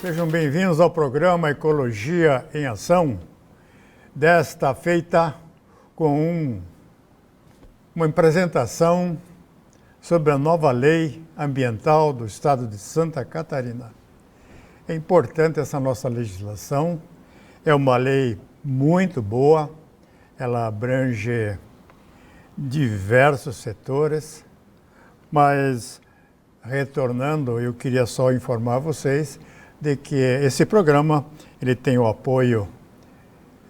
Sejam bem-vindos ao programa Ecologia em Ação, desta feita com uma apresentação sobre a nova lei ambiental do estado de Santa Catarina. É importante essa nossa legislação, é uma lei muito boa, ela abrange diversos setores, mas retornando, eu queria só informar vocês de que esse programa ele tem o apoio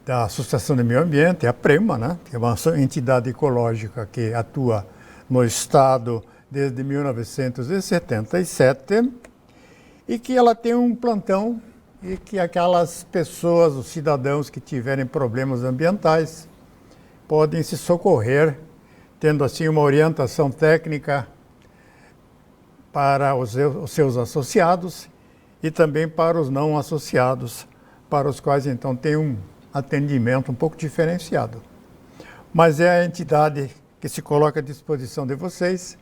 da Associação de Meio Ambiente, a PREMA, né, que é uma entidade ecológica que atua no estado desde 1977 e que ela tem um plantão e que aquelas pessoas, os cidadãos que tiverem problemas ambientais podem se socorrer, tendo assim uma orientação técnica para os seus associados e também para os não associados, para os quais então tem um atendimento um pouco diferenciado. Mas é a entidade que se coloca à disposição de vocês.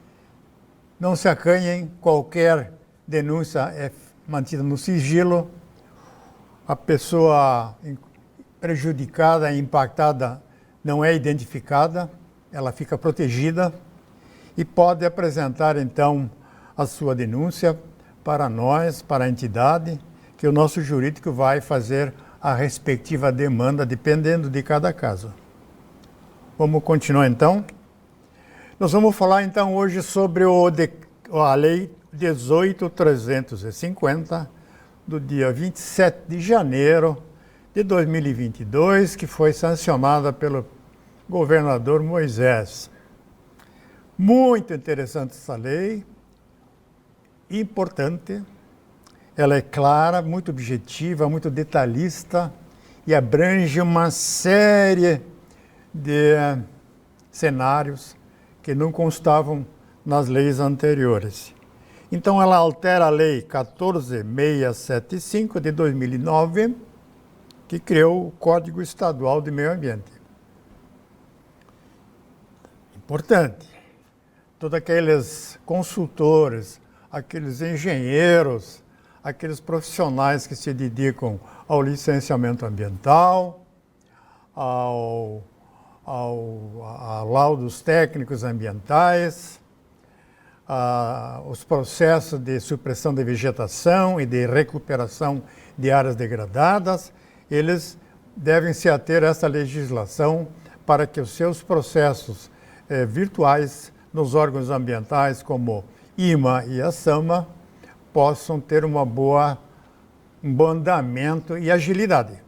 Não se acanhem, qualquer denúncia é mantida no sigilo. A pessoa prejudicada, impactada, não é identificada, ela fica protegida e pode apresentar então a sua denúncia para nós, para a entidade, que o nosso jurídico vai fazer a respectiva demanda, dependendo de cada caso. Vamos continuar então? Nós vamos falar então hoje sobre a Lei 18.350, do dia 27 de janeiro de 2022, que foi sancionada pelo governador Moisés. Muito interessante essa lei, importante. Ela é clara, muito objetiva, muito detalhista e abrange uma série de cenários que não constavam nas leis anteriores. Então, ela altera a Lei 14.675 de 2009, que criou o Código Estadual de Meio Ambiente. Importante. Todos aqueles consultores, aqueles engenheiros, aqueles profissionais que se dedicam ao licenciamento ambiental, a laudos técnicos ambientais, os processos de supressão de vegetação e de recuperação de áreas degradadas, eles devem se ater a essa legislação para que os seus processos virtuais nos órgãos ambientais, como IMA e a SAMA, possam ter um bom andamento e agilidade.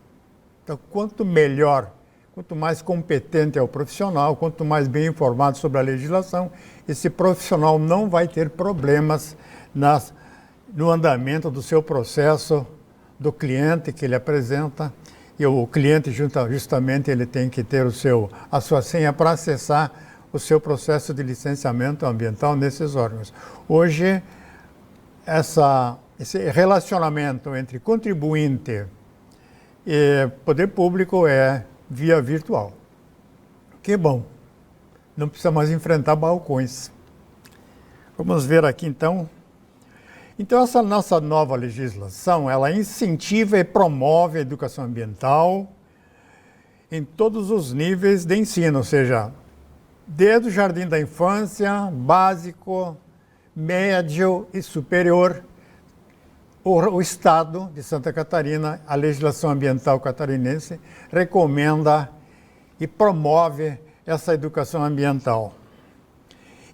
Então, quanto melhor, quanto mais competente é o profissional, quanto mais bem informado sobre a legislação, esse profissional não vai ter problemas no andamento do seu processo, do cliente que ele apresenta, e o cliente justamente ele tem que ter a sua senha para acessar o seu processo de licenciamento ambiental nesses órgãos. Hoje, esse relacionamento entre contribuinte e poder público é via virtual. Que bom, não precisa mais enfrentar balcões. Vamos ver aqui então. Então, essa nossa nova legislação, ela incentiva e promove a educação ambiental em todos os níveis de ensino, ou seja, desde o jardim da infância, básico, médio e superior. O Estado de Santa Catarina, a legislação ambiental catarinense, recomenda e promove essa educação ambiental.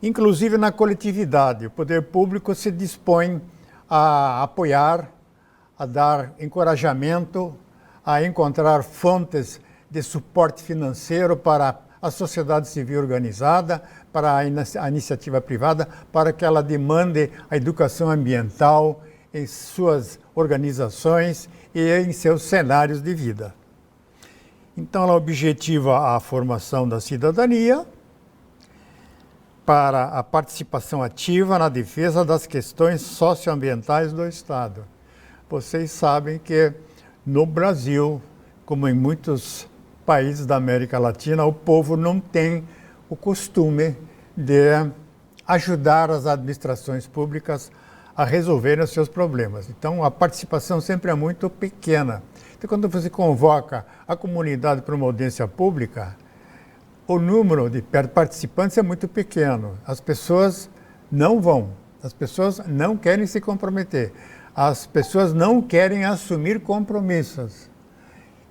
Inclusive na coletividade, o poder público se dispõe a apoiar, a dar encorajamento, a encontrar fontes de suporte financeiro para a sociedade civil organizada, para a iniciativa privada, para que ela demande a educação ambiental em suas organizações e em seus cenários de vida. Então, ela objetiva a formação da cidadania para a participação ativa na defesa das questões socioambientais do Estado. Vocês sabem que no Brasil, como em muitos países da América Latina, o povo não tem o costume de ajudar as administrações públicas a resolverem os seus problemas. Então, a participação sempre é muito pequena. Então, quando você convoca a comunidade para uma audiência pública, o número de participantes é muito pequeno. As pessoas não vão, as pessoas não querem se comprometer, as pessoas não querem assumir compromissos.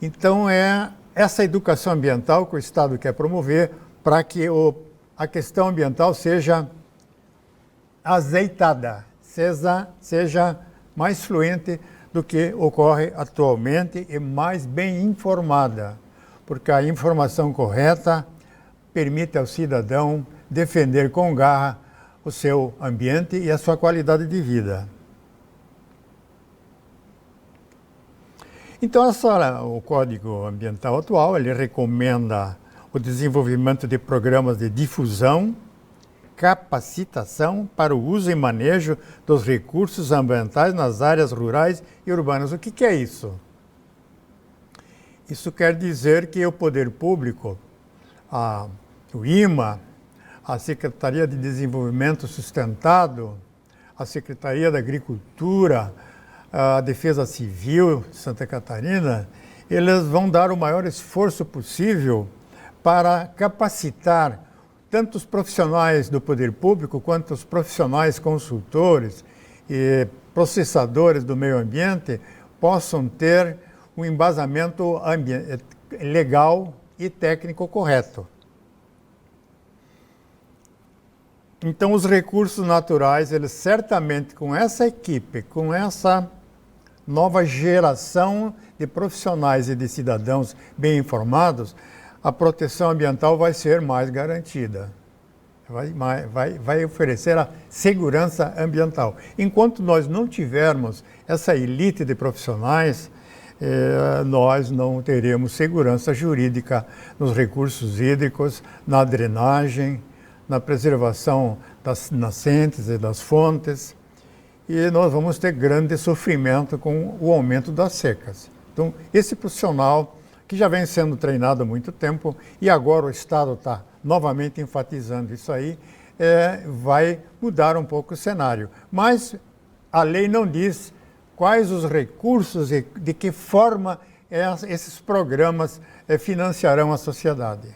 Então, é essa educação ambiental que o Estado quer promover para que a questão ambiental seja azeitada, seja mais fluente do que ocorre atualmente e mais bem informada, porque a informação correta permite ao cidadão defender com garra o seu ambiente e a sua qualidade de vida. Então, o Código Ambiental atual, ele recomenda o desenvolvimento de programas de difusão, capacitação para o uso e manejo dos recursos ambientais nas áreas rurais e urbanas. O que é isso? Isso quer dizer que o poder público, o IMA, a Secretaria de Desenvolvimento Sustentado, a Secretaria da Agricultura, a Defesa Civil de Santa Catarina, eles vão dar o maior esforço possível para capacitar tanto os profissionais do poder público quanto os profissionais consultores e processadores do meio ambiente possam ter um embasamento legal e técnico correto. Então, os recursos naturais, eles certamente, com essa equipe, com essa nova geração de profissionais e de cidadãos bem informados, a proteção ambiental vai ser mais garantida. Vai oferecer a segurança ambiental. Enquanto nós não tivermos essa elite de profissionais, nós não teremos segurança jurídica nos recursos hídricos, na drenagem, na preservação das nascentes e das fontes, e nós vamos ter grande sofrimento com o aumento das secas. Então, esse profissional que já vem sendo treinado há muito tempo e agora o Estado está novamente enfatizando isso aí, vai mudar um pouco o cenário. Mas a lei não diz quais os recursos e de que forma esses programas financiarão a sociedade.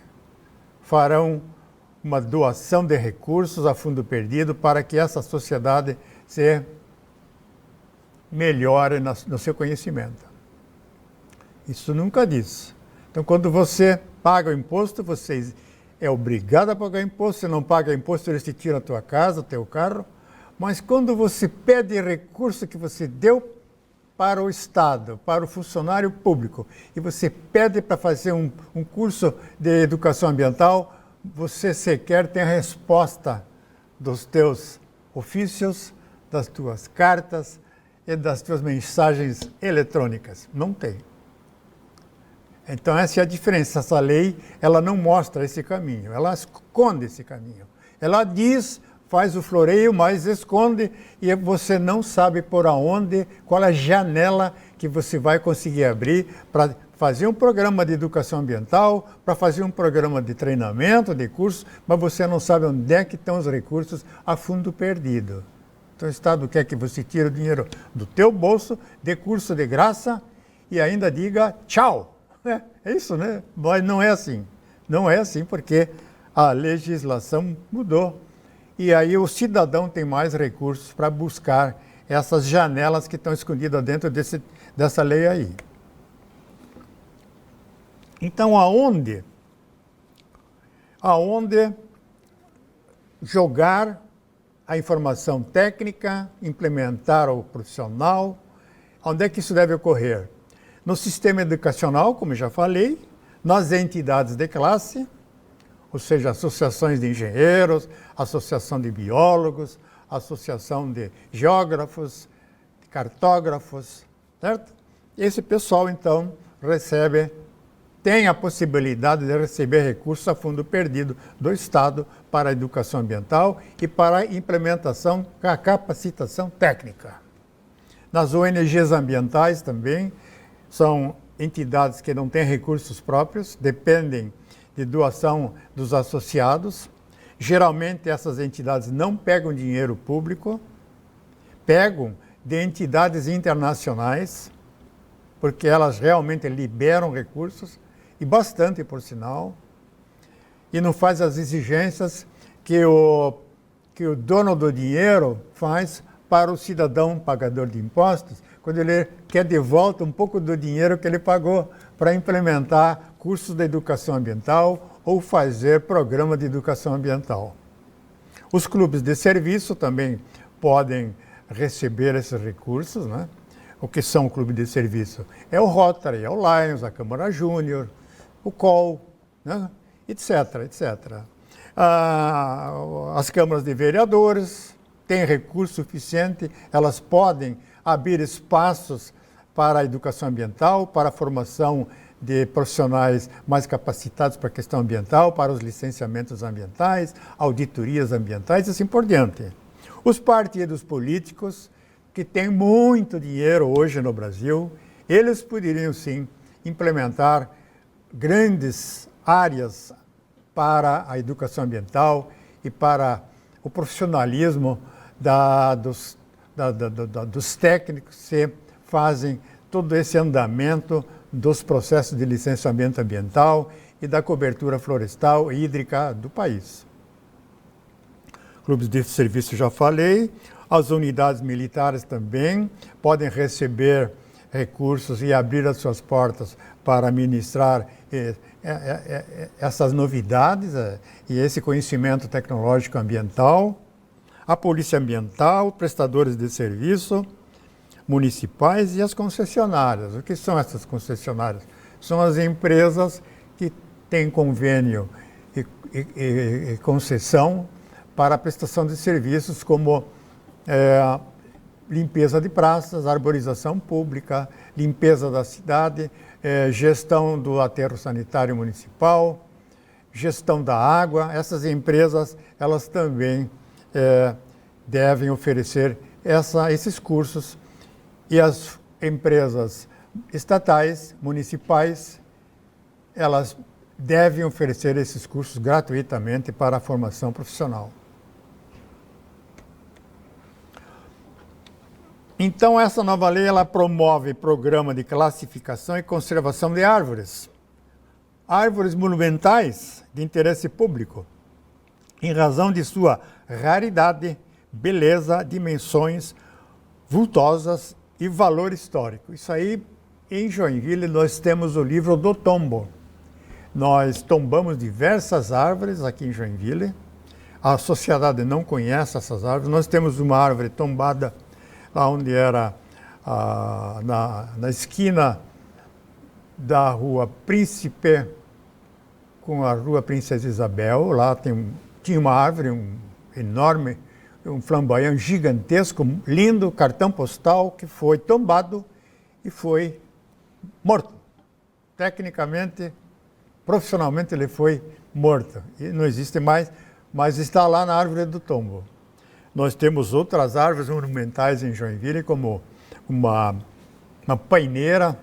Farão uma doação de recursos a fundo perdido para que essa sociedade se melhore no seu conhecimento. Isso nunca diz. Então, quando você paga o imposto, você é obrigado a pagar imposto. Se não paga imposto, eles te tiram a tua casa, o teu carro. Mas quando você pede recurso que você deu para o Estado, para o funcionário público, e você pede para fazer um curso de educação ambiental, você sequer tem a resposta dos teus ofícios, das tuas cartas e das tuas mensagens eletrônicas. Não tem. Então, essa é a diferença. Essa lei, ela não mostra esse caminho, ela esconde esse caminho. Ela diz, faz o floreio, mas esconde, e você não sabe por onde, qual é a janela que você vai conseguir abrir para fazer um programa de educação ambiental, para fazer um programa de treinamento, de curso, mas você não sabe onde é que estão os recursos a fundo perdido. Então, o Estado quer que você tire o dinheiro do teu bolso, dê curso de graça e ainda diga tchau. É isso, né? Mas não é assim. Não é assim porque a legislação mudou. E aí o cidadão tem mais recursos para buscar essas janelas que estão escondidas dentro dessa lei aí. Então, aonde jogar a informação técnica, implementar o profissional, onde é que isso deve ocorrer? No sistema educacional, como já falei, nas entidades de classe, ou seja, associações de engenheiros, associação de biólogos, associação de geógrafos, de cartógrafos, certo? Esse pessoal, então, tem a possibilidade de receber recursos a fundo perdido do Estado para a educação ambiental e para a implementação, a capacitação técnica. Nas ONGs ambientais também, são entidades que não têm recursos próprios, dependem de doação dos associados. Geralmente, essas entidades não pegam dinheiro público, pegam de entidades internacionais, porque elas realmente liberam recursos, e bastante, por sinal, e não faz as exigências que o dono do dinheiro faz para o cidadão pagador de impostos, quando ele quer de volta um pouco do dinheiro que ele pagou para implementar cursos de educação ambiental ou fazer programa de educação ambiental. Os clubes de serviço também podem receber esses recursos, né? O que são o clube de serviço? É o Rotary, é o Lions, a Câmara Júnior, o COL, né? etc, etc. As câmaras de vereadores têm recurso suficiente, elas podem abrir espaços para a educação ambiental, para a formação de profissionais mais capacitados para a questão ambiental, para os licenciamentos ambientais, auditorias ambientais e assim por diante. Os partidos políticos, que têm muito dinheiro hoje no Brasil, eles poderiam sim implementar grandes áreas para a educação ambiental e para o profissionalismo dos técnicos que fazem todo esse andamento dos processos de licenciamento ambiental e da cobertura florestal e hídrica do país. Clubes de serviço já falei, as unidades militares também podem receber recursos e abrir as suas portas para ministrar essas novidades e esse conhecimento tecnológico ambiental. A Polícia Ambiental, prestadores de serviço municipais e as concessionárias. O que são essas concessionárias? São as empresas que têm convênio e concessão para a prestação de serviços como limpeza de praças, arborização pública, limpeza da cidade, gestão do aterro sanitário municipal, gestão da água. Essas empresas, elas também devem oferecer esses cursos, e as empresas estatais, municipais, elas devem oferecer esses cursos gratuitamente para a formação profissional. Então, essa nova lei, ela promove programa de classificação e conservação de árvores. Árvores monumentais de interesse público, em razão de sua raridade, beleza, dimensões vultosas e valor histórico. Isso aí, em Joinville, nós temos o livro do tombo. Nós tombamos diversas árvores aqui em Joinville. A sociedade não conhece essas árvores. Nós temos uma árvore tombada lá onde era na esquina da Rua Príncipe com a Rua Princesa Isabel. Lá tinha uma árvore enorme, um flamboyant gigantesco, lindo, cartão postal, que foi tombado e foi morto. Tecnicamente, profissionalmente, ele foi morto. E não existe mais, mas está lá na árvore do tombo. Nós temos outras árvores monumentais em Joinville, como uma paineira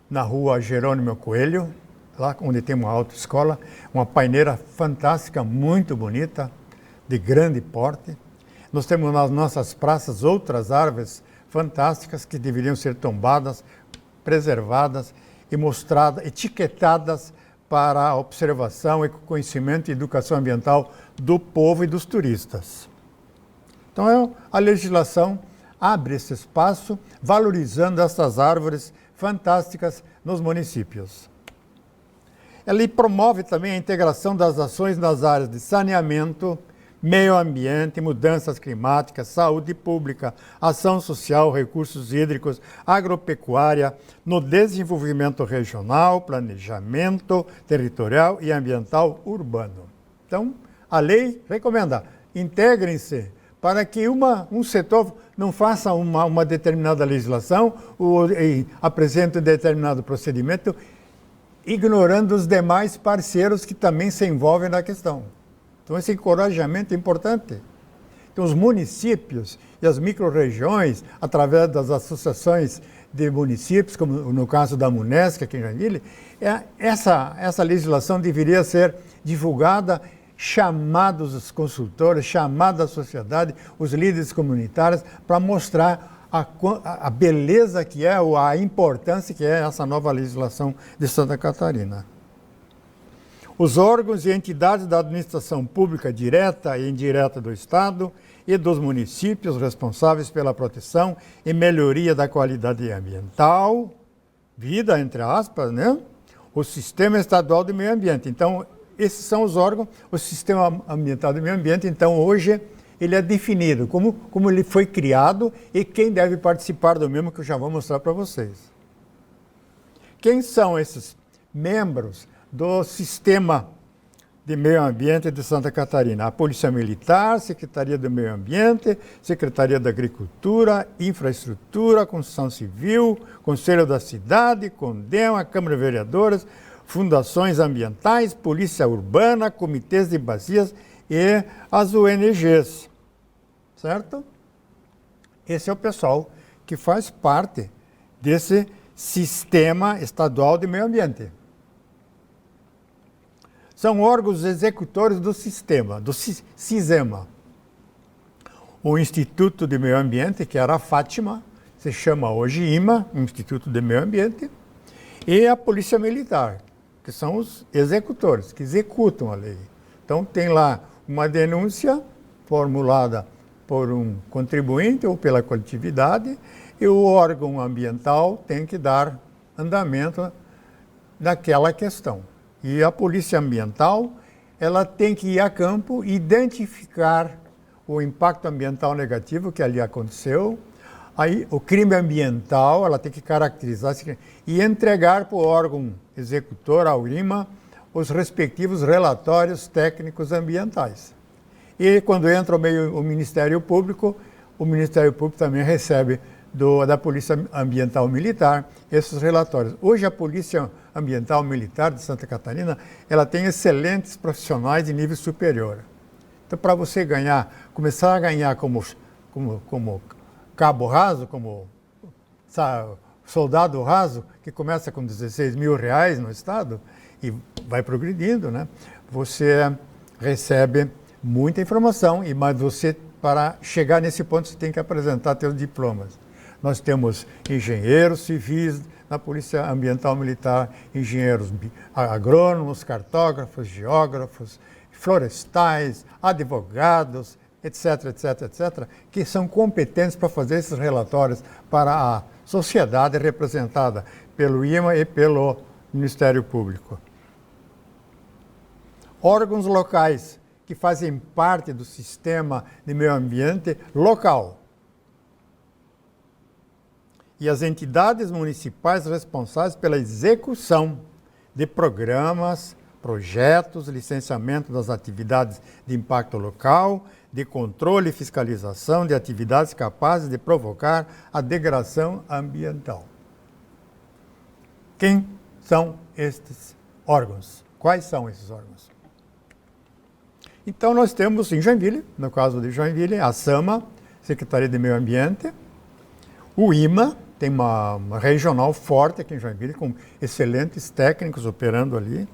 na Rua Jerônimo Coelho, lá onde tem uma autoescola, uma paineira fantástica, muito bonita, de grande porte. Nós temos nas nossas praças outras árvores fantásticas que deveriam ser tombadas, preservadas e mostradas, etiquetadas para a observação e conhecimento e educação ambiental do povo e dos turistas. Então, a legislação abre esse espaço, valorizando essas árvores fantásticas nos municípios. Ela promove também a integração das ações nas áreas de saneamento, meio ambiente, mudanças climáticas, saúde pública, ação social, recursos hídricos, agropecuária, no desenvolvimento regional, planejamento territorial e ambiental urbano. Então, a lei recomenda, integrem-se para que um setor não faça uma determinada legislação ou apresente um determinado procedimento, ignorando os demais parceiros que também se envolvem na questão. Então, esse encorajamento é importante. Então, os municípios e as micro-regiões, através das associações de municípios, como no caso da Munesc, aqui em Joinville, essa legislação deveria ser divulgada, chamados os consultores, chamada a sociedade, os líderes comunitários, para mostrar a beleza que é, ou a importância que é essa nova legislação de Santa Catarina. Os órgãos e entidades da administração pública direta e indireta do Estado e dos municípios responsáveis pela proteção e melhoria da qualidade ambiental, vida, entre aspas, né? O Sistema Estadual de Meio Ambiente. Então, esses são os órgãos, o Sistema Ambiental do Meio Ambiente, então, hoje, ele é definido, como ele foi criado e quem deve participar do mesmo, que eu já vou mostrar para vocês. Quem são esses membros do Sistema de Meio Ambiente de Santa Catarina? A Polícia Militar, Secretaria do Meio Ambiente, Secretaria da Agricultura, Infraestrutura, Construção Civil, Conselho da Cidade, CONDEM, Câmara de Vereadores, Fundações Ambientais, Polícia Urbana, Comitês de Bacias e as ONGs, certo? Esse é o pessoal que faz parte desse Sistema Estadual de Meio Ambiente. São órgãos executores do sistema, do CISEMA. O Instituto de Meio Ambiente, que era a Fátima, se chama hoje IMA, Instituto de Meio Ambiente, e a Polícia Militar, que são os executores, que executam a lei. Então, tem lá uma denúncia formulada por um contribuinte ou pela coletividade, e o órgão ambiental tem que dar andamento naquela questão. E a Polícia Ambiental, ela tem que ir a campo e identificar o impacto ambiental negativo que ali aconteceu, aí o crime ambiental, ela tem que caracterizar e entregar para o órgão executor, ao IMA, os respectivos relatórios técnicos ambientais. E quando entra o Ministério Público também recebe da Polícia Ambiental Militar esses relatórios. Hoje a Polícia Ambiental Militar de Santa Catarina, ela tem excelentes profissionais de nível superior. Então, para você começar a ganhar como cabo raso, como soldado raso, que começa com 16 mil reais no estado e vai progredindo, né? Você recebe muita informação, mas você, para chegar nesse ponto, você tem que apresentar seus diplomas. Nós temos engenheiros civis na Polícia Ambiental Militar, engenheiros agrônomos, cartógrafos, geógrafos, florestais, advogados, etc., etc., etc., que são competentes para fazer esses relatórios para a sociedade representada pelo IMA e pelo Ministério Público. Órgãos locais que fazem parte do sistema de meio ambiente local. E as entidades municipais responsáveis pela execução de programas, projetos, licenciamento das atividades de impacto local, de controle e fiscalização de atividades capazes de provocar a degradação ambiental. Quem são estes órgãos? Quais são esses órgãos? Então, nós temos em Joinville, no caso de Joinville, a SAMA, Secretaria de Meio Ambiente, o IMA, tem uma regional forte aqui em Joinville, com excelentes técnicos operando ali,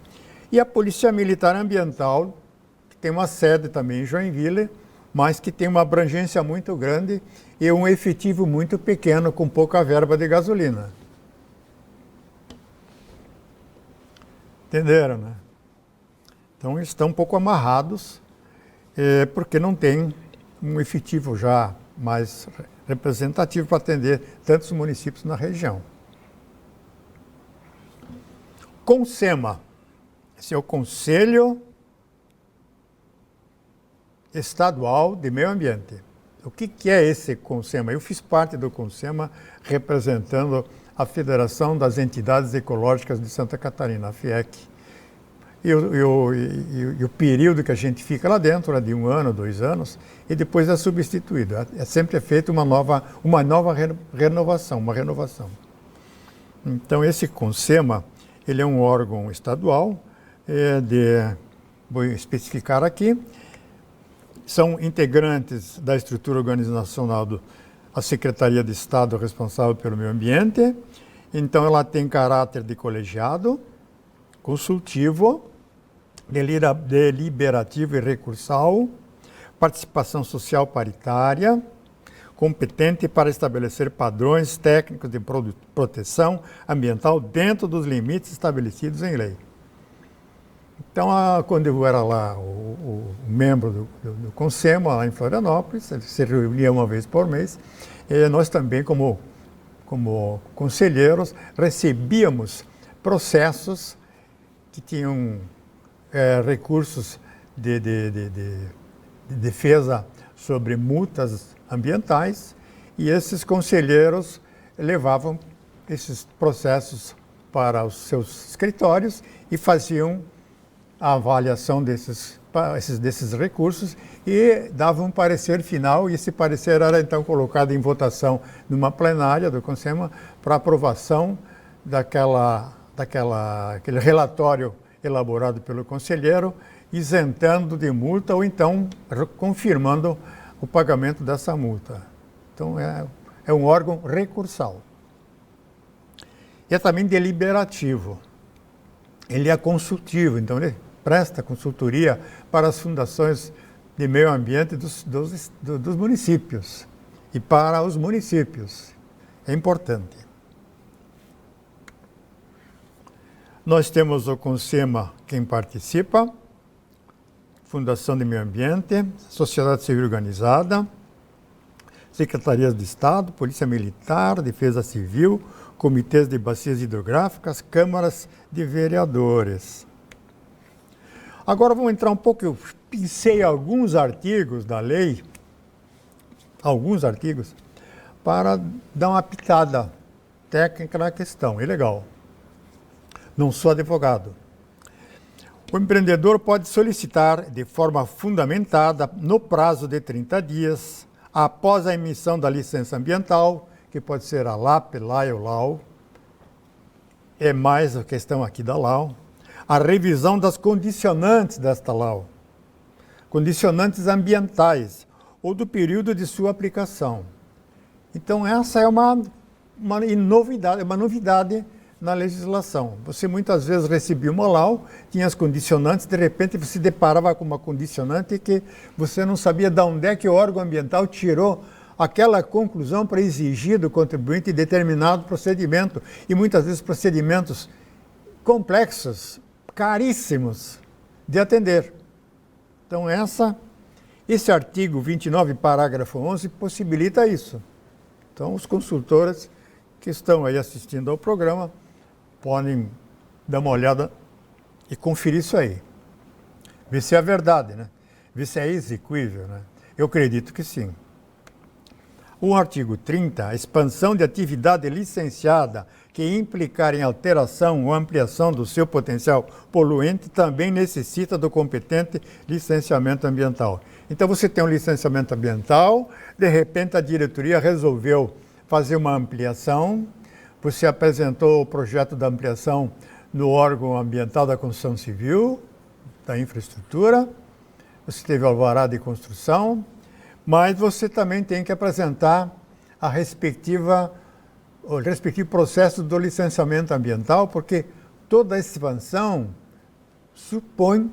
e a Polícia Militar Ambiental, que tem uma sede também em Joinville, mas que tem uma abrangência muito grande e um efetivo muito pequeno, com pouca verba de gasolina. Entenderam, né? Então, estão um pouco amarrados, porque não tem um efetivo já mais representativo para atender tantos municípios na região. CONSEMA, esse é o Conselho Estadual de Meio Ambiente. O que é esse CONSEMA? Eu fiz parte do CONSEMA representando a Federação das Entidades Ecológicas de Santa Catarina, a FIEC. E o período que a gente fica lá dentro é de 1 ano, 2 anos, e depois é substituído. É sempre feita uma nova renovação, uma renovação. Então, esse CONSEMA, ele é um órgão estadual, vou especificar aqui, são integrantes da estrutura organizacional a Secretaria de Estado responsável pelo meio ambiente, então ela tem caráter de colegiado, consultivo, deliberativo e recursal, participação social paritária, competente para estabelecer padrões técnicos de proteção ambiental dentro dos limites estabelecidos em lei. Então, quando eu era lá o membro do CONSEMA, lá em Florianópolis, ele se reunia uma vez por mês, e nós também, como conselheiros, recebíamos processos que tinham recursos de defesa sobre multas ambientais, e esses conselheiros levavam esses processos para os seus escritórios e faziam a avaliação desses recursos e davam um parecer final, e esse parecer era então colocado em votação numa plenária do CONSEMA para aprovação daquele relatório elaborado pelo conselheiro, isentando de multa ou então confirmando o pagamento dessa multa. Então é um órgão recursal. E é também deliberativo. Ele é consultivo, então ele presta consultoria para as fundações de meio ambiente dos municípios e para os municípios. É importante. Nós temos o CONSEMA, quem participa, Fundação de Meio Ambiente, Sociedade Civil Organizada, Secretarias de Estado, Polícia Militar, Defesa Civil, Comitês de Bacias Hidrográficas, Câmaras de Vereadores. Agora vamos entrar um pouco, eu pensei alguns artigos da lei, para dar uma pitada técnica na questão, é legal. Não sou advogado. O empreendedor pode solicitar de forma fundamentada, no prazo de 30 dias, após a emissão da licença ambiental, que pode ser a LAP, LAI ou LAU, é mais a questão aqui da LAU, a revisão das condicionantes desta LAU, condicionantes ambientais, ou do período de sua aplicação. Então essa é uma novidade na legislação. Você muitas vezes recebia uma LAU, tinha as condicionantes, de repente você se deparava com uma condicionante que você não sabia de onde é que o órgão ambiental tirou aquela conclusão para exigir do contribuinte determinado procedimento, e muitas vezes procedimentos complexos, caríssimos de atender. Então esse artigo 29, parágrafo 11, possibilita isso. Então os consultores que estão aí assistindo ao programa podem dar uma olhada e conferir isso aí. Ver se é verdade, né? Ver se é execuível, né? Eu acredito que sim. O artigo 30, a expansão de atividade licenciada que implicar em alteração ou ampliação do seu potencial poluente também necessita do competente licenciamento ambiental. Então você tem um licenciamento ambiental, de repente a diretoria resolveu fazer uma ampliação, você apresentou o projeto da ampliação no órgão ambiental da construção civil, da infraestrutura, você teve o alvará de construção, mas você também tem que apresentar o respectivo processo do licenciamento ambiental, porque toda expansão supõe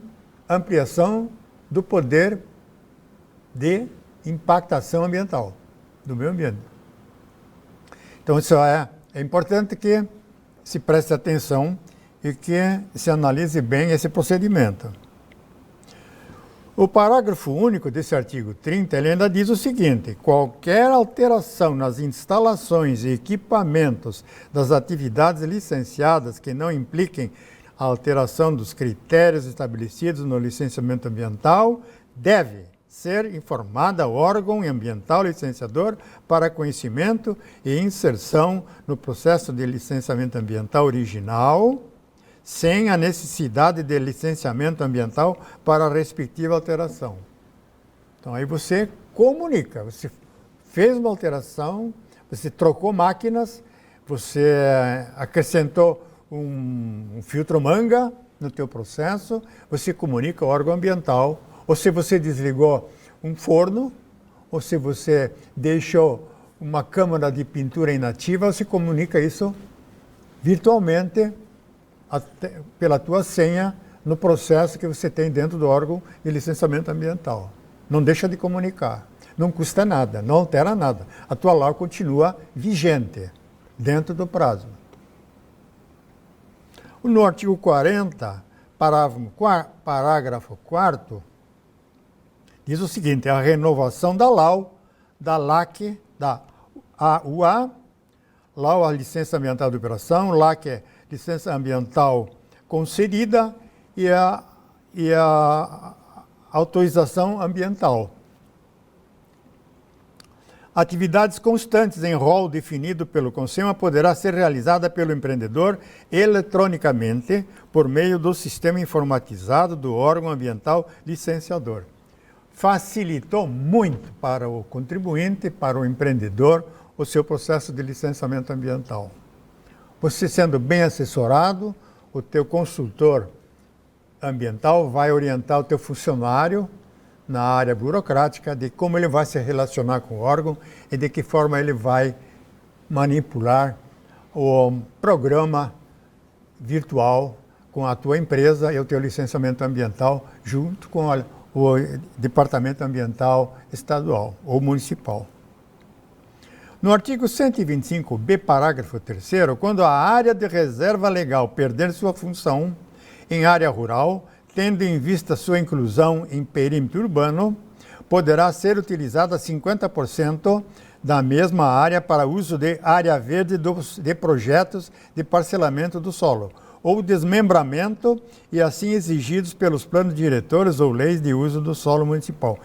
ampliação do poder de impactação ambiental, do meio ambiente. Então, isso é importante que se preste atenção e que se analise bem esse procedimento. O parágrafo único desse artigo 30, ele ainda diz o seguinte: qualquer alteração nas instalações e equipamentos das atividades licenciadas que não impliquem a alteração dos critérios estabelecidos no licenciamento ambiental deve ser informada ao órgão ambiental licenciador para conhecimento e inserção no processo de licenciamento ambiental original, sem a necessidade de licenciamento ambiental para a respectiva alteração. Então aí você comunica, você fez uma alteração, você trocou máquinas, você acrescentou um filtro manga no teu processo, você comunica ao órgão ambiental, ou se você desligou um forno, ou se você deixou uma câmara de pintura inativa, você comunica isso virtualmente pela tua senha no processo que você tem dentro do órgão de licenciamento ambiental. Não deixa de comunicar. Não custa nada, não altera nada. A tua lei continua vigente, dentro do prazo. No artigo 40, parágrafo 4º, diz o seguinte: a renovação da LAU, da LAC, da AUA, LAU, a licença ambiental de operação, LAC é licença ambiental concedida e a autorização ambiental. Atividades constantes em rol definido pelo CONSEMA poderá ser realizada pelo empreendedor eletronicamente por meio do sistema informatizado do órgão ambiental licenciador. Facilitou muito para o contribuinte, para o empreendedor, o seu processo de licenciamento ambiental. Você sendo bem assessorado, o teu consultor ambiental vai orientar o teu funcionário na área burocrática de como ele vai se relacionar com o órgão e de que forma ele vai manipular o programa virtual com a tua empresa e o teu licenciamento ambiental junto com o Departamento Ambiental Estadual ou Municipal. No artigo 125b, parágrafo 3º, quando a área de reserva legal perder sua função em área rural, tendo em vista sua inclusão em perímetro urbano, poderá ser utilizada 50% da mesma área para uso de área verde de projetos de parcelamento do solo, ou desmembramento e assim exigidos pelos planos diretores ou leis de uso do solo municipal.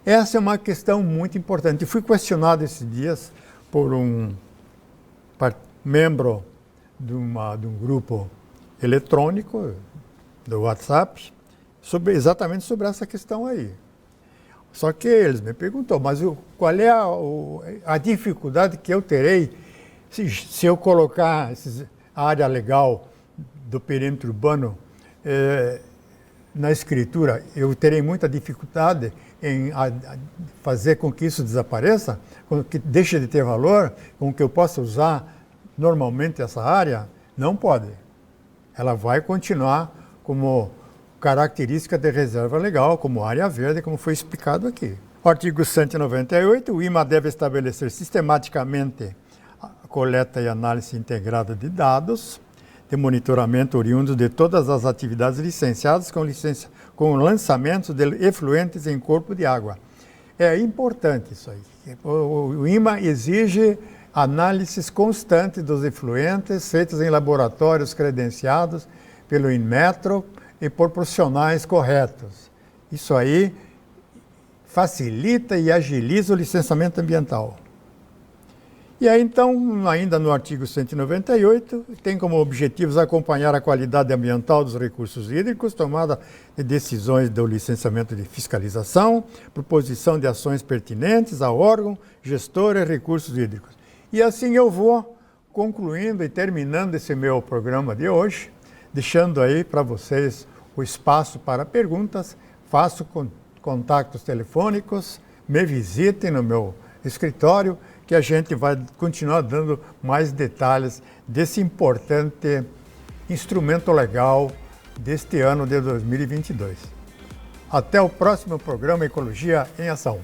Essa é uma questão muito importante. Eu fui questionado esses dias por um membro de um grupo eletrônico do WhatsApp, exatamente sobre essa questão aí. Só que eles me perguntou, mas qual é a dificuldade que eu terei se eu colocar a área legal do perímetro urbano na escritura? Eu terei muita dificuldade em fazer com que isso desapareça, com que deixe de ter valor, com que eu possa usar normalmente essa área? Não pode. Ela vai continuar como característica de reserva legal, como área verde, como foi explicado aqui. O artigo 198, o IMA deve estabelecer sistematicamente a coleta e análise integrada de dados, de monitoramento oriundo de todas as atividades licenciadas com lançamentos de efluentes em corpo de água. É importante isso aí. O IMA exige análises constantes dos efluentes feitas em laboratórios credenciados pelo Inmetro e por profissionais corretos. Isso aí facilita e agiliza o licenciamento ambiental. E aí, então, ainda no artigo 198, tem como objetivos acompanhar a qualidade ambiental dos recursos hídricos, tomada de decisões do licenciamento de fiscalização, proposição de ações pertinentes ao órgão, gestor e recursos hídricos. E assim eu vou concluindo e terminando esse meu programa de hoje, deixando aí para vocês o espaço para perguntas. Faço contatos telefônicos, me visitem no meu escritório, que a gente vai continuar dando mais detalhes desse importante instrumento legal deste ano de 2022. Até o próximo programa Ecologia em Ação.